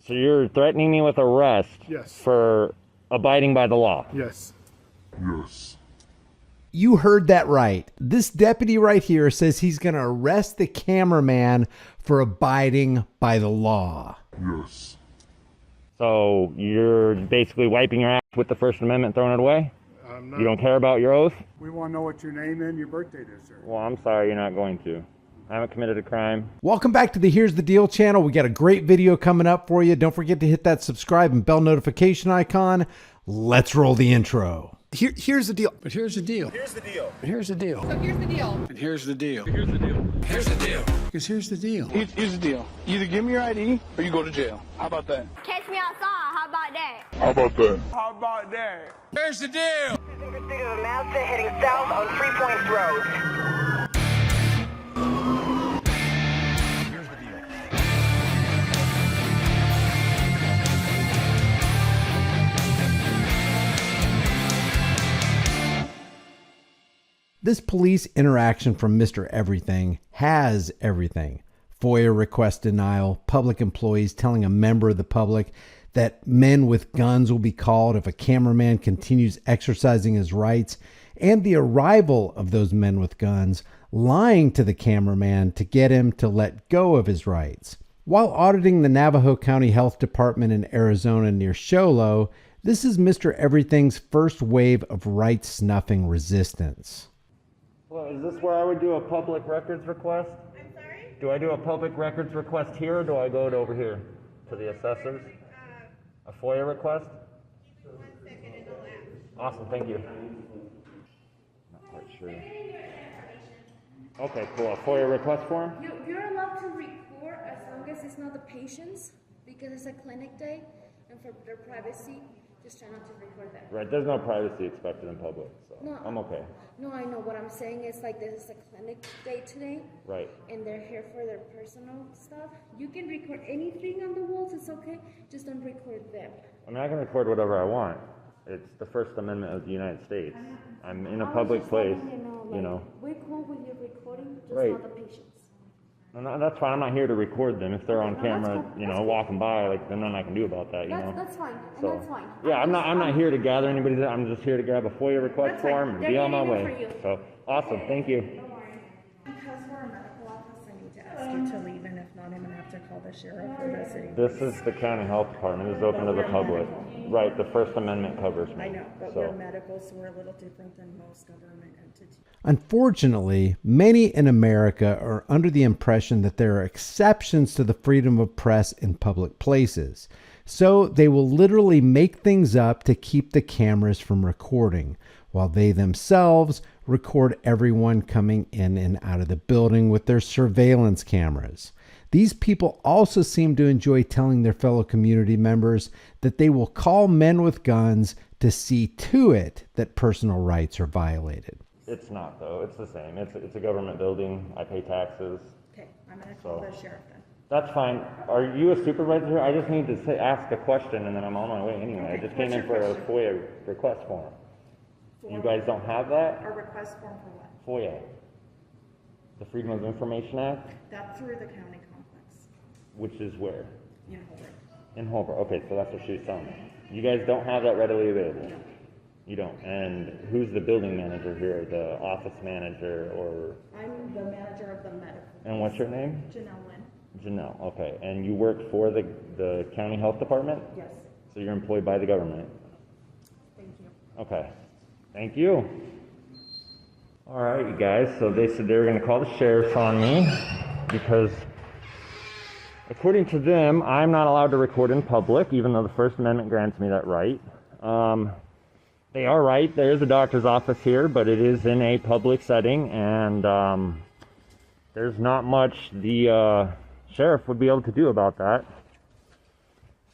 So you're threatening me with arrest? Yes. For abiding by the law? Yes. Yes. You heard that right. This deputy right here says he's going to arrest the cameraman for abiding by the law. Yes. So you're basically wiping your ass with the First Amendment, throwing it away? You don't care about your oath? We want to know what your name and your birth date is, sir. Well, I'm sorry, you're not going to. I haven't committed a crime. Welcome back to the Here's the Deal channel. We got a great video coming up for you. Don't forget to hit that subscribe and bell notification icon. Let's roll the intro. Here's the deal. But here's the deal. Here's the deal. But here's the deal. So here's the deal. And here's the deal. Here's the deal. Here's the deal. Because here's the deal. Here's the deal. Either give me your ID or you go to jail. How about that? Catch me outside. How about that? How about that? How about that? Here's the deal. Pursuit of a Mazda heading south on 3 Points Road. Here's the deal. This police interaction from Mr. Everything has everything. FOIA request denial, public employees telling a member of the public that men with guns will be called if a cameraman continues exercising his rights, and the arrival of those men with guns lying to the cameraman to get him to let go of his rights. While auditing the Navajo County Health Department in Arizona near Show Low, this is Mr. Everything's first wave of right snuffing resistance. Well, is this where I would do a public records request? I'm sorry? Do I do a public records request here, or do I go to over here to the assessors? A FOIA request? Give me 1 second and I'll ask. Awesome, thank you. Not quite sure. Okay, cool. A FOIA request form? You're allowed to record as long as it's not the patients, because it's a clinic day, and for their privacy, just try not to record that. Right, there's no privacy expected in public, so No. I'm okay. No, I know. What I'm saying is, like, this is a clinic day today, Right. and they're here for their personal stuff. You can record anything on the walls, it's okay, just don't record them. I mean, I can record whatever I want. It's the First Amendment of the United States. I'm in a public place, you know. We're cool with you recording, just Right. not the patients. No, that's fine. I'm not here to record them. If they're on camera, you know, walking by, like, there's nothing I can do about that, you know. That's fine, and So, that's fine. yeah, I'm not here to gather anybody's. I'm just here to grab a FOIA request That's fine. form and They're be on my getting it way. for you. So, awesome. Thank you. Because we're a medical office, I need to ask you to leave, and if not, I'm gonna have to call the sheriff or the city. This is the county health department. It's open to the public. Right, the First Amendment covers me. I know, but So, we're medical, so we're a little different than most government entities. Unfortunately, many in America are under the impression that there are exceptions to the freedom of press in public places. So they will literally make things up to keep the cameras from recording, while they themselves record everyone coming in and out of the building with their surveillance cameras. These people also seem to enjoy telling their fellow community members that they will call men with guns to see to it that personal rights are violated. it's not, though. It's the same. It's a government building. I pay taxes. Okay, I'm gonna call So- the sheriff then. That's fine. Are you a supervisor here? I just need to ask a question, and then I'm on my way anyway. I just came in for a FOIA request form. You guys don't have that? A request form for what? FOIA. The Freedom of Information Act, That's through the county complex which is where? in Holbrook. In Holbrook. Okay, so that's what she was telling me. You guys don't have that readily available? You don't. And who's the building manager here? The office manager, or? I'm the manager of the medical. And what's your name? Janelle Lynn. Janelle. Okay. And you work for the county health department? Yes, So you're employed by the government? thank you. Okay. Thank you. All right, you guys. So they said they were going to call the sheriffs on me because, according to them, I'm not allowed to record in public, even though the First Amendment grants me that right. They are right. There is a doctor's office here, but it is in a public setting, and there's not much the sheriff would be able to do about that.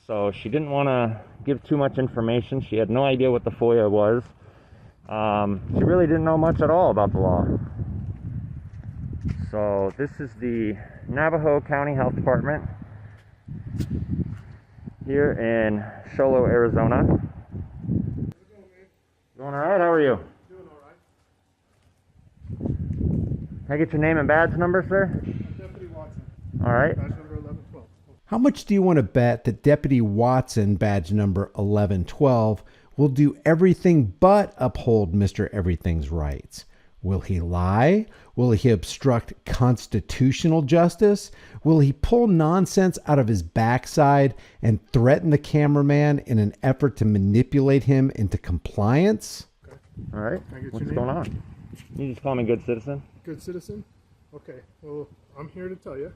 So she didn't want to give too much information. She had no idea what the FOIA was. She really didn't know much at all about the law. So this is the Navajo County Health Department here in Show Low, Arizona. Doing all right? How are you? Doing all right. Can I get your name and badge number, sir? Deputy Watson. All right. Badge number 1112. How much do you want to bet that Deputy Watson, badge number 1112, will do everything but uphold Mr. Everything's rights? Will he lie? Will he obstruct constitutional justice? Will he pull nonsense out of his backside and threaten the cameraman in an effort to manipulate him into compliance? Okay. All right. What's going on? You just call me good citizen? Good citizen? Okay. Well, I'm here to tell you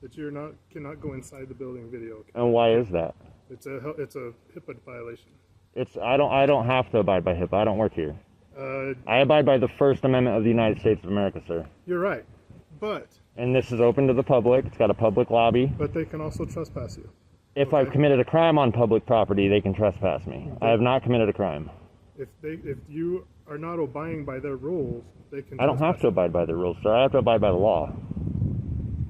that you cannot go inside the building video. Okay? And why is that? It's a HIPAA violation. I don't have to abide by HIPAA. I don't work here. I abide by the First Amendment of the United States of America, sir. You're right, but... And this is open to the public. It's got a public lobby. But they can also trespass you. If I've committed a crime on public property, they can trespass me. I have not committed a crime. If you are not abiding by their rules, they can... I don't have to abide by the rules, sir. I have to abide by the law.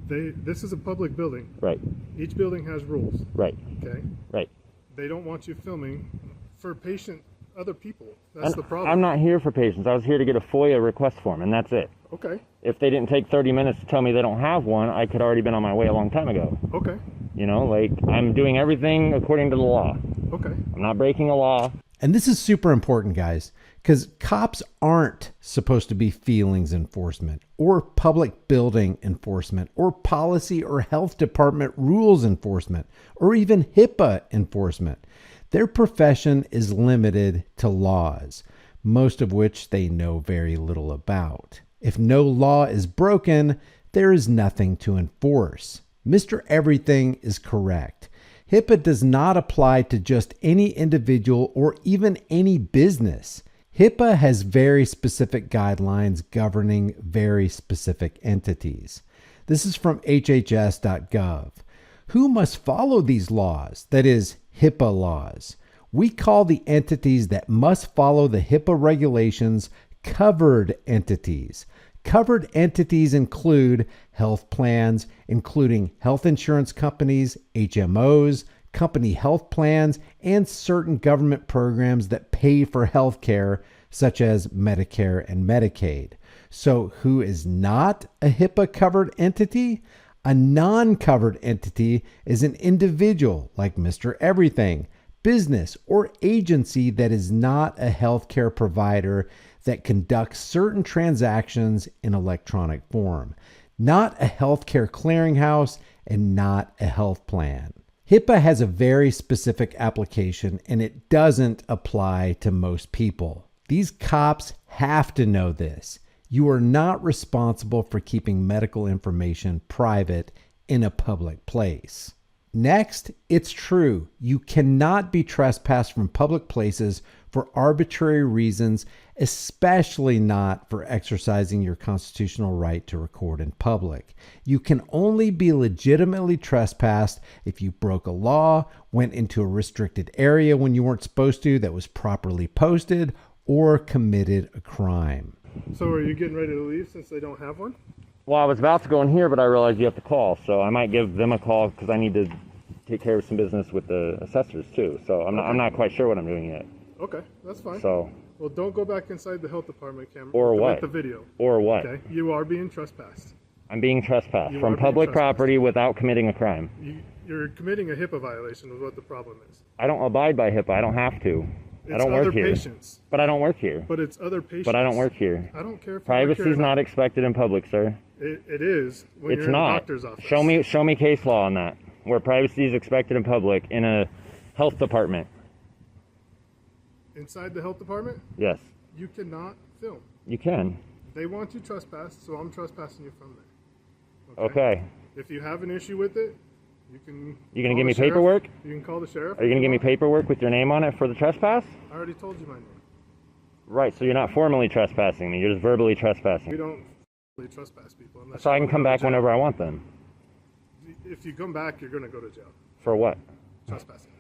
This is a public building. Right. Each building has rules. Right. Okay? Right. They don't want you filming for other people. That's the problem. I'm not here for patients. I was here to get a FOIA request form, and that's it. Okay. If they didn't take 30 minutes to tell me they don't have one, I could already been on my way a long time ago. Okay. You know, like, I'm doing everything according to the law. Okay. I'm not breaking a law. And this is super important, guys, because cops aren't supposed to be feelings enforcement or public building enforcement or policy or health department rules enforcement or even HIPAA enforcement. Their profession is limited to laws, most of which they know very little about. If no law is broken, there is nothing to enforce. Mr. Everything is correct. HIPAA does not apply to just any individual or even any business. HIPAA has very specific guidelines governing very specific entities. This is from hhs.gov. Who must follow these laws? That is, HIPAA laws. We call the entities that must follow the HIPAA regulations covered entities. Covered entities include health plans, including health insurance companies, HMOs, company health plans, and certain government programs that pay for health care, such as Medicare and Medicaid. So who is not a HIPAA covered entity? A non-covered entity is an individual like Mr. Everything, business or agency that is not a healthcare provider that conducts certain transactions in electronic form, not a healthcare clearinghouse, and not a health plan. HIPAA has a very specific application and it doesn't apply to most people. These cops have to know this. You are not responsible for keeping medical information private in a public place. Next, it's true. You cannot be trespassed from public places for arbitrary reasons, especially not for exercising your constitutional right to record in public. You can only be legitimately trespassed if you broke a law, went into a restricted area when you weren't supposed to that was properly posted, or committed a crime. So are you getting ready to leave since they don't have one? Well, I was about to go in here, but I realized you have to call, so I might give them a call because I need to take care of some business with the assessors too. So I'm not quite sure what I'm doing yet. Okay, that's fine. So. Well, don't go back inside the health department camera. Or what? With the video. Or what? Okay, you are being trespassed. I'm being trespassed from public property without committing a crime. You're committing a HIPAA violation is what the problem is. I don't abide by HIPAA. I don't have to. I don't work here. Patients. But I don't work here. But it's other patients. But I don't work here. I don't care if privacy is not expected in public, sir. It is when it's you're not. in a doctor's office. Show me case law on that, where privacy is expected in public in a health department. Inside the health department? Yes. You cannot film. You can. They want you trespassed, so I'm trespassing you from there. Okay. If you have an issue with it, you can. You gonna give me paperwork? You can call the sheriff. Are you gonna give me paperwork with your name on it for the trespass? I already told you my name. Right. So you're not formally trespassing me. You're just verbally trespassing. We don't really trespass people. So I can come back whenever I want then. If you come back, you're gonna go to jail. For what? Trespassing.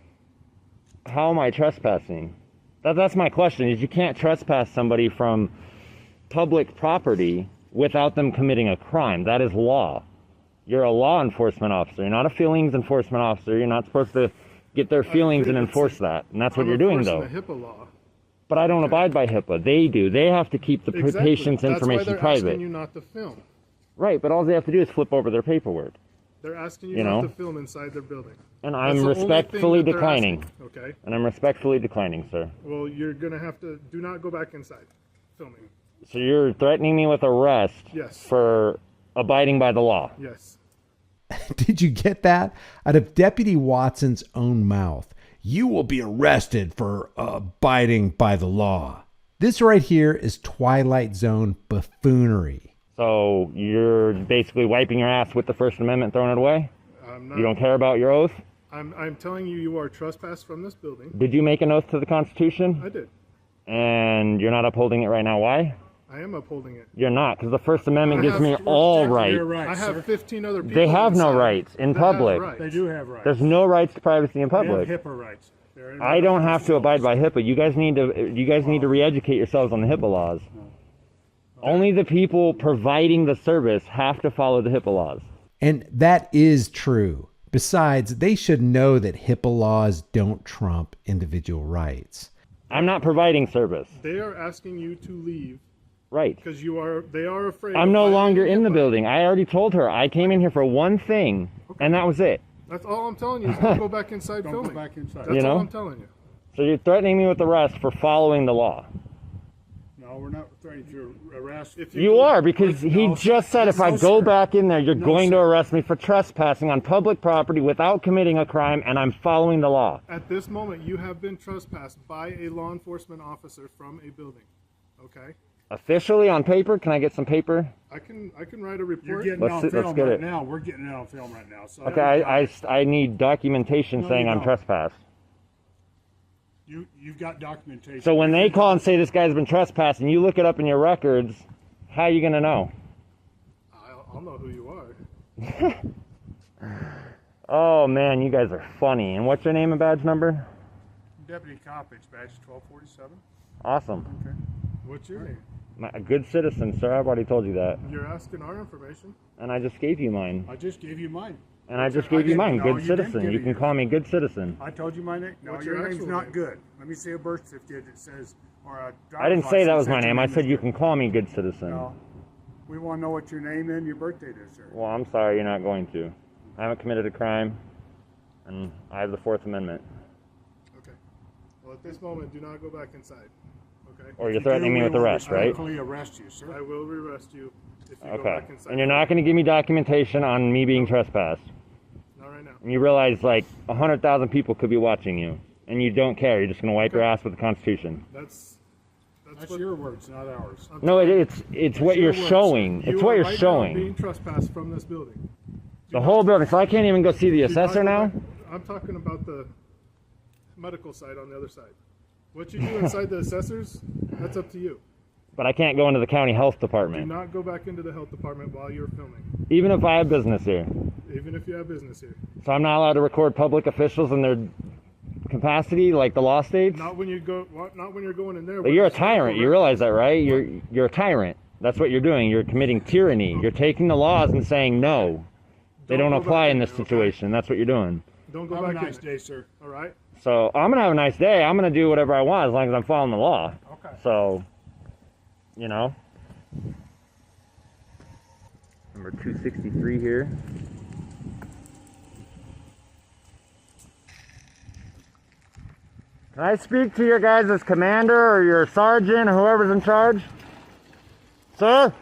How am I trespassing? That's my question, is you can't trespass somebody from public property without them committing a crime. That is law. You're a law enforcement officer. You're not a feelings enforcement officer. You're not supposed to get their feelings and enforce that. And that's what you're doing, though. The HIPAA law. But I don't abide by HIPAA. They do. They have to keep the patient's information That's why they're private. asking you not to film. Right, but all they have to do is flip over their paperwork. They're asking you, You not know? to film inside their building. And That's I'm the only respectfully thing that they're declining. asking, okay. And I'm respectfully declining, sir. Well, you're gonna have to do not go back inside filming. So you're threatening me with arrest Yes. for abiding by the law. Yes. Did you get that? Out of Deputy Watson's own mouth. You will be arrested for abiding by the law. This right here is Twilight Zone buffoonery. So you're basically wiping your ass with the First Amendment, throwing it away? I'm not, You don't care about your oath? I'm telling you, you are trespassed from this building. Did you make an oath to the Constitution? I did. And you're not upholding it right now. Why? I am upholding it. You're not, because the First Amendment I gives have me to all respect rights. I have 15 other people. They have no inside rights in that have public. rights. They do have rights. There's no rights to privacy in They have public. HIPAA rights. They're in I don't have to abide by HIPAA. You guys need to re-educate yourselves on the HIPAA laws. Only the people providing the service have to follow the HIPAA laws. And that is true. Besides, they should know that HIPAA laws don't trump individual rights. I'm not providing service. They are asking you to leave Right. because they are afraid. I'm of no violating longer in the HIPAA. building. I already told her I came in here for one thing, and that was it. That's all I'm telling you. Is don't go back inside Don't filming. go back inside. That's You know? all I'm telling you. So you're threatening me with arrest for following the law. No, we're not threatening to arrest. If You are, because he No, just said if I no, go sir. back in there, you're No, going to sir. arrest me for trespassing on public property without committing a crime, and I'm following the law. At this moment, you have been trespassed by a law enforcement officer from a building. Okay. Officially on paper, can I get some paper? I can write a You're report. getting Let's it on see- let's film get right it. now. We're getting it on film right now. So Okay, I need documentation No, saying you I'm don't. trespassed. You've got documentation. So when they call and say this guy's been trespassed, and you look it up in your records, how are you gonna know? I'll know who you are. Oh man, you guys are funny. And what's your name and badge number? Deputy Coppage, badge 1247. Awesome. Okay. What's your name? A good citizen, sir. I've already told you that. You're asking our information. And I just gave you mine. I just gave you mine. And I just I gave you didn't- mine. no, Good you didn't citizen. give You it can yours. call me good citizen. I told you my name. No, What's your your name's actual not name? good. Let me see a birth certificate that says, or a I didn't driver's say that license was my your name. I is said you good. can call me good citizen. No. We want to know what your name and your birth date is, sir. Well, I'm sorry, you're not going to. I haven't committed a crime, and I have the Fourth Amendment. Okay. Well, at this moment, do not go back inside. Okay. Or If you're you threatening do, me we with will arrest, right? respectfully arrest you, sir. I will arrest you if you go Okay. back inside. And you're not going to give me documentation on me being trespassed. Not right now. And you realize like 100,000 people could be watching you, and you don't care. You're just going to wipe your ass with the Constitution. That's That's your words, not ours. No, it's what you're your words. showing. You It's what are you're right now showing. being trespassed from this building. The whole building. So I can't even go see the Do not assessor go now? back- I'm talking about the medical side on the other side. What you do inside the assessors, that's up to you. But I can't go into the county health Do department. not go back into the health department while you're filming, Even if I have business here. even if you have business here. So I'm not allowed to record public officials in their capacity like the law states? Not when you go. Not when you're going in there. But you're a tyrant. You realize that, right? You're a tyrant. That's what you're doing. You're committing tyranny. You're taking the laws and saying no. They don't go back apply in in this there, okay? situation. That's what you're doing. Don't go Have a back nice in. day, sir. All right. So I'm gonna have a nice day. I'm gonna do whatever I want as long as I'm following the law. Okay. So, you know. Number 263 here. Can I speak to your guys' commander or your sergeant or whoever's in charge? Sir?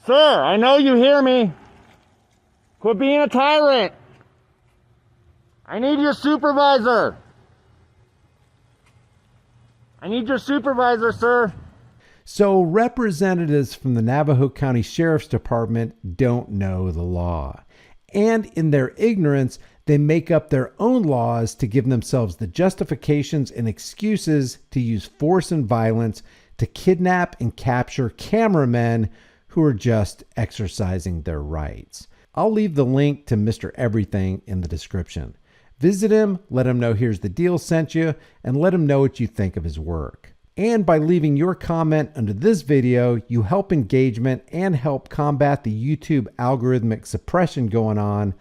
Sir, I know you hear me. Quit being a tyrant. I need your supervisor. I need your supervisor, sir. So representatives from the Navajo County Sheriff's Department don't know the law. And in their ignorance, they make up their own laws to give themselves the justifications and excuses to use force and violence to kidnap and capture cameramen who are just exercising their rights. I'll leave the link to Mr. Everything in the description. Visit him, let him know Here's the Deal sent you, and let him know what you think of his work. And by leaving your comment under this video, you help engagement and help combat the YouTube algorithmic suppression going on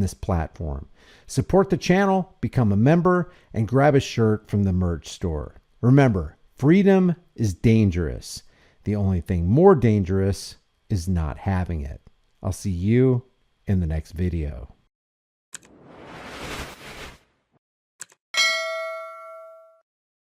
this platform. Support the channel, become a member, and grab a shirt from the merch store. Remember, freedom is dangerous. The only thing more dangerous is not having it. I'll see you in the next video.